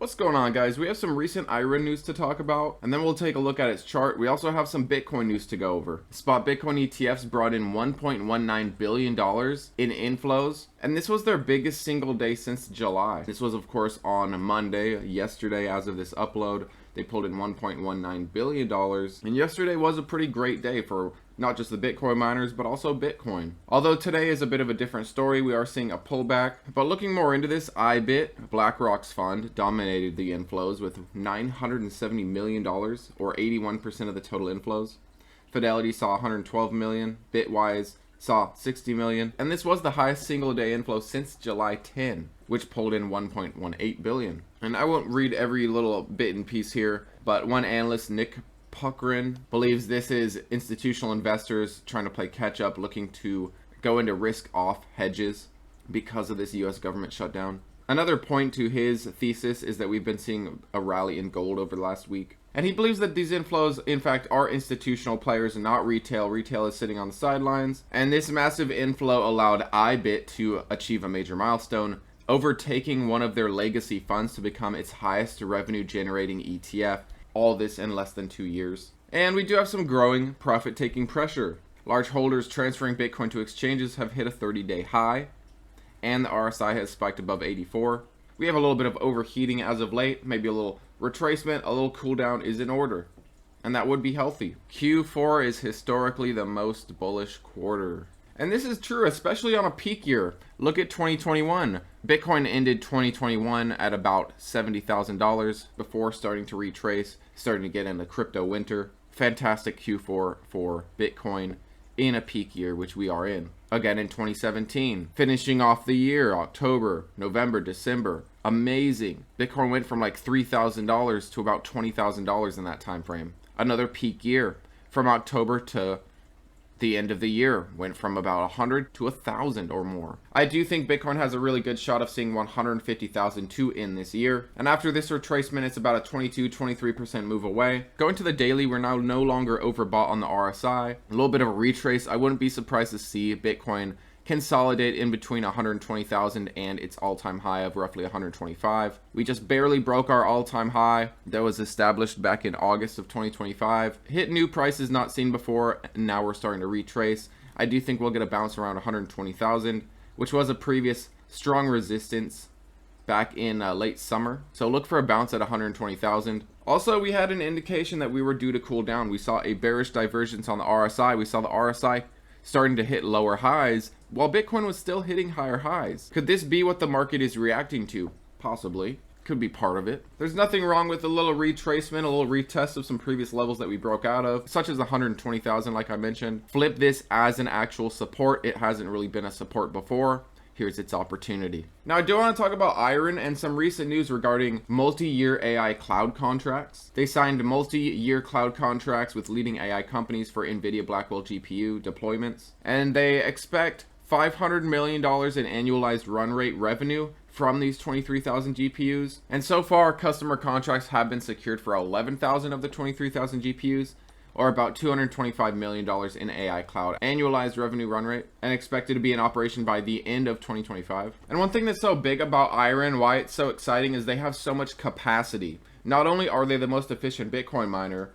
What's going on, guys? We have some recent Iren news to talk about, and then we'll take a look at its chart. We also have some Bitcoin news to go over. Spot Bitcoin ETFs brought in $1.19 billion in inflows, and this was their biggest single day since July. This was, of course, on Monday, yesterday, as of this upload. They pulled in $1.19 billion, and yesterday was a pretty great day for not just the Bitcoin miners, but also Bitcoin. Although today is a bit of a different story, we are seeing a pullback. But looking more into this, BlackRock's fund, dominated the inflows with $970 million, or 81% of the total inflows. Fidelity saw 112 million, Bitwise saw 60 million, and this was the highest single day inflow since July 10, which pulled in 1.18 billion. And I won't read every little bit and piece here, but one analyst, Nick Puckrin, believes this is institutional investors trying to play catch up, looking to go into risk off hedges because of this US government shutdown. Another point to his thesis is that we've been seeing a rally in gold over the last week. And he believes that these inflows, in fact, are institutional players and not retail. Retail is sitting on the sidelines. And this massive inflow allowed IBIT to achieve a major milestone, overtaking one of their legacy funds to become its highest revenue generating ETF. All this in less than 2 years. And we do have some growing profit-taking pressure. Large holders transferring Bitcoin to exchanges have hit a 30-day high, and the RSI has spiked above 84. We have a little bit of overheating as of late, maybe a little retracement, a little cool down is in order, and that would be healthy. Q4 is historically the most bullish quarter. And this is true, especially on a peak year. Look at 2021. Bitcoin ended 2021 at about $70,000 before starting to retrace, starting to get into crypto winter. Fantastic Q4 for Bitcoin in a peak year, which we are in. Again in 2017, finishing off the year, October, November, December. Amazing. Bitcoin went from like $3,000 to about $20,000 in that time frame. Another peak year from October to the end of the year, went from about 100 to 1,000 or more. I do think Bitcoin has a really good shot of seeing 150,000 to end this year. And after this retracement, it's about a 22-23% move away. Going to the daily, we're now no longer overbought on the RSI. A little bit of a retrace. I wouldn't be surprised to see Bitcoin consolidate in between 120,000 and its all-time high of roughly 125. We just barely broke our all-time high that was established back in August of 2025. Hit new prices not seen before, and now we're starting to retrace. I do think we'll get a bounce around 120,000, which was a previous strong resistance back in late summer. So look for a bounce at 120,000. Also, we had an indication that we were due to cool down. We saw a bearish divergence on the RSI. We saw the RSI starting to hit lower highs while Bitcoin was still hitting higher highs. Could this be what the market is reacting to? Possibly. Could be part of it. There's nothing wrong with a little retracement, a little retest of some previous levels that we broke out of, such as 120,000 like I mentioned. Flip this as an actual support. It hasn't really been a support before. Here's its opportunity. Now I do want to talk about Iren and some recent news regarding multi-year AI cloud contracts. They signed multi-year cloud contracts with leading AI companies for NVIDIA Blackwell GPU deployments, and they expect $500 million in annualized run rate revenue from these 23,000 GPUs. And so far, customer contracts have been secured for 11,000 of the 23,000 GPUs, or about $225 million in AI cloud annualized revenue run rate, and expected to be in operation by the end of 2025. And one thing that's so big about Iren, why it's so exciting, is they have so much capacity. Not only are they the most efficient Bitcoin miner,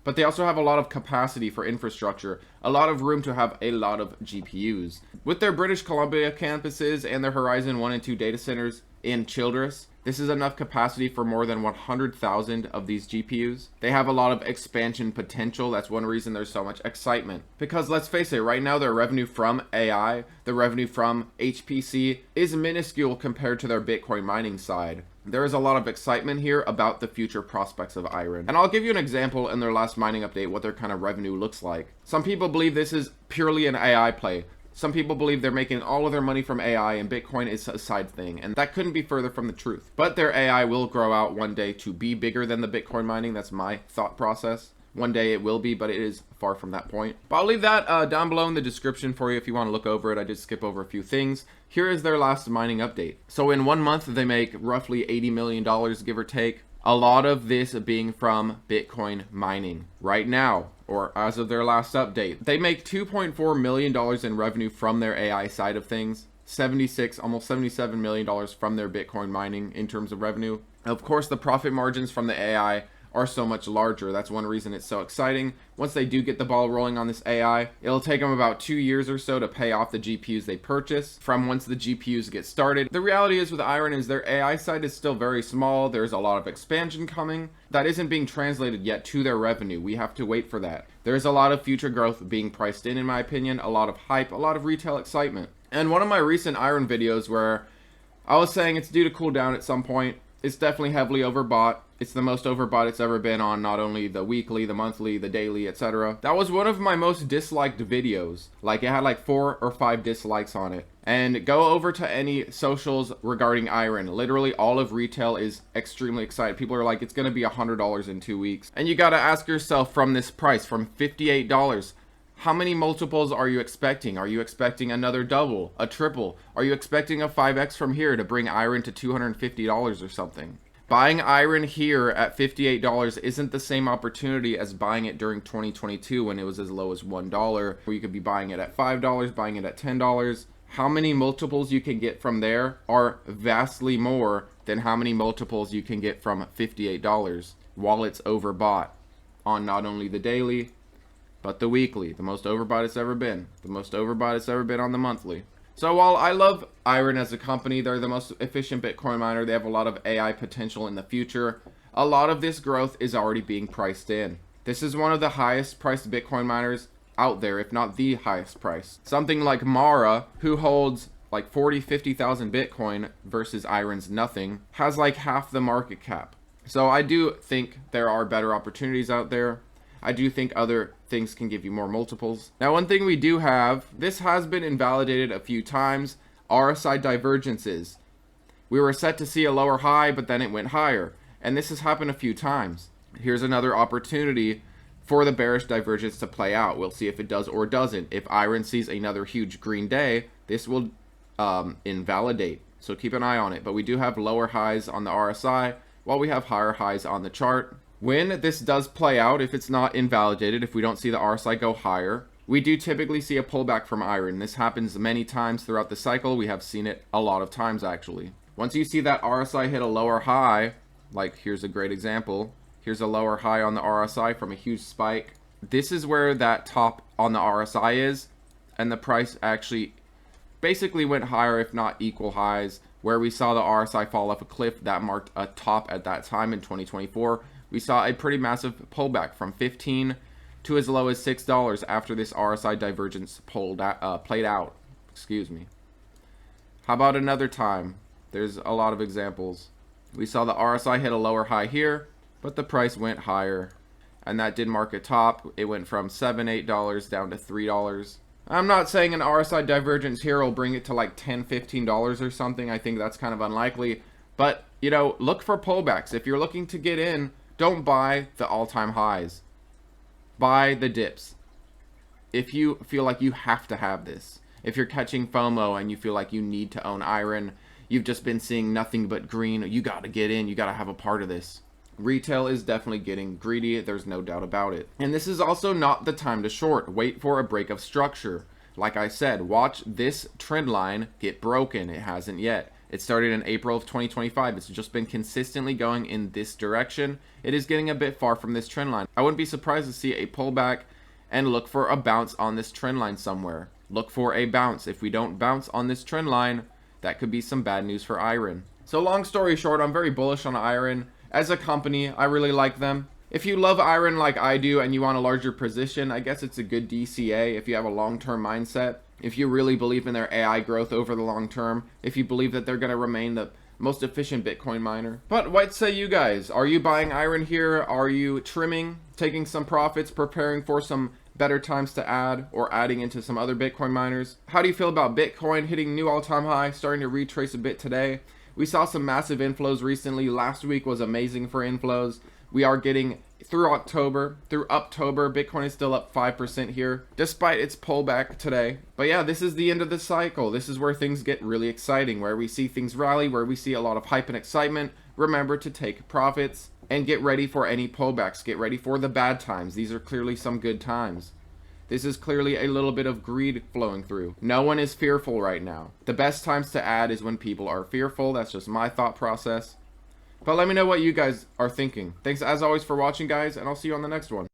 but they also have a lot of capacity for infrastructure, a lot of room to have a lot of GPUs. With their British Columbia campuses and their Horizon 1 and 2 data centers in Childress, this is enough capacity for more than 100,000 of these GPUs. They have a lot of expansion potential. That's one reason there's so much excitement. Because let's face it, right now their revenue from AI, the revenue from HPC is minuscule compared to their Bitcoin mining side. There is a lot of excitement here about the future prospects of Iren. And I'll give you an example in their last mining update what their kind of revenue looks like. Some people believe this is purely an AI play. Some people believe they're making all of their money from AI and Bitcoin is a side thing, and that couldn't be further from the truth. But their AI will grow out one day to be bigger than the Bitcoin mining. That's my thought process. One day it will be, but it is far from that point. But I'll leave that down below in the description for you if you want to look over it. I did skip over a few things. Here is their last mining update. So in 1 month, they make roughly $80 million, give or take. A lot of this being from Bitcoin mining. Right now, or as of their last update, they make $2.4 million in revenue from their AI side of things. 76, almost $77 million from their Bitcoin mining in terms of revenue. Of course, the profit margins from the AI are so much larger. That's one reason it's so exciting. Once they do get the ball rolling on this AI, it'll take them about 2 years or so to pay off the GPUs they purchase from once the GPUs get started. The reality is with Iren is their AI side is still very small. There's a lot of expansion coming that isn't being translated yet to their revenue. We have to wait for that. There's a lot of future growth being priced in my opinion, a lot of hype, a lot of retail excitement. And one of my recent Iren videos where I was saying it's due to cool down at some point, it's definitely heavily overbought. It's the most overbought it's ever been on not only the weekly, the monthly, the daily, etc. That was one of my most disliked videos. Like, it had like 4 or 5 dislikes on it. And go over to any socials regarding Iren. Literally all of retail is extremely excited. People are like, it's going to be $100 in 2 weeks. And you got to ask yourself, from this price, from $58, how many multiples are you expecting? Are you expecting another double, a triple? Are you expecting a 5x from here to bring Iren to $250 or something? Buying Iren here at $58 isn't the same opportunity as buying it during 2022 when it was as low as $1, where you could be buying it at $5, buying it at $10. How many multiples you can get from there are vastly more than how many multiples you can get from $58 while it's overbought on not only the daily, but the weekly. The most overbought it's ever been. The most overbought it's ever been on the monthly. So while I love Iren as a company, they're the most efficient Bitcoin miner. They have a lot of AI potential in the future. A lot of this growth is already being priced in. This is one of the highest priced Bitcoin miners out there, if not the highest price. Something like Mara, who holds like 50,000 Bitcoin versus Iren's nothing, has like half the market cap. So I do think there are better opportunities out there. I do think other things can give you more multiples. Now, one thing we do have, this has been invalidated a few times, RSI divergences. We were set to see a lower high, but then it went higher. And this has happened a few times. Here's another opportunity for the bearish divergence to play out. We'll see if it does or doesn't. If Iren sees another huge green day, this will invalidate. So keep an eye on it. But we do have lower highs on the RSI, while we have higher highs on the chart. When this does play out, if it's not invalidated, if we don't see the RSI go higher, we do typically see a pullback from Iren. This happens many times throughout the cycle. We have seen it a lot of times, actually. Once you see that RSI hit a lower high, like here's a great example. Here's a lower high on the RSI from a huge spike. This is where that top on the RSI is, and the price actually basically went higher, if not equal highs. Where we saw the RSI fall off a cliff, that marked a top at that time in 2024. We saw a pretty massive pullback from 15 to as low as $6 after this RSI divergence played out. Excuse me. How about another time? There's a lot of examples. We saw the RSI hit a lower high here, but the price went higher. And that did mark a top. It went from $7, $8 down to $3. I'm not saying an RSI divergence here will bring it to like $10, $15 or something. I think that's kind of unlikely. But, you know, look for pullbacks. If you're looking to get in, don't buy the all-time highs. Buy the dips. If you feel like you have to have this. If you're catching FOMO and you feel like you need to own Iren, you've just been seeing nothing but green, you got to get in, you got to have a part of this. Retail is definitely getting greedy, there's no doubt about it. And this is also not the time to short. Wait for a break of structure. Like I said, watch this trend line get broken. It hasn't yet. It started in April of 2025. It's just been consistently going in this direction. It is getting a bit far from this trend line. I wouldn't be surprised to see a pullback and look for a bounce on this trend line somewhere. Look for a bounce. If we don't bounce on this trend line, that could be some bad news for Iren. So long story short, I'm very bullish on Iren. As a company, I really like them. If you love Iren like I do and you want a larger position, I guess it's a good DCA if you have a long-term mindset. If you really believe in their AI growth over the long term, if you believe that they're going to remain the most efficient Bitcoin miner. But what say you guys? Are you buying Iren here? Are you trimming, taking some profits, preparing for some better times to add, or adding into some other Bitcoin miners? How do you feel about Bitcoin hitting new all-time high, starting to retrace a bit today? We saw some massive inflows recently. Last week was amazing for inflows. We are getting through October, Bitcoin is still up 5% here, despite its pullback today. But yeah, this is the end of the cycle. This is where things get really exciting, where we see things rally, where we see a lot of hype and excitement. Remember to take profits and get ready for any pullbacks. Get ready for the bad times. These are clearly some good times. This is clearly a little bit of greed flowing through. No one is fearful right now. The best times to add is when people are fearful. That's just my thought process. But let me know what you guys are thinking. Thanks as always for watching, guys, and I'll see you on the next one.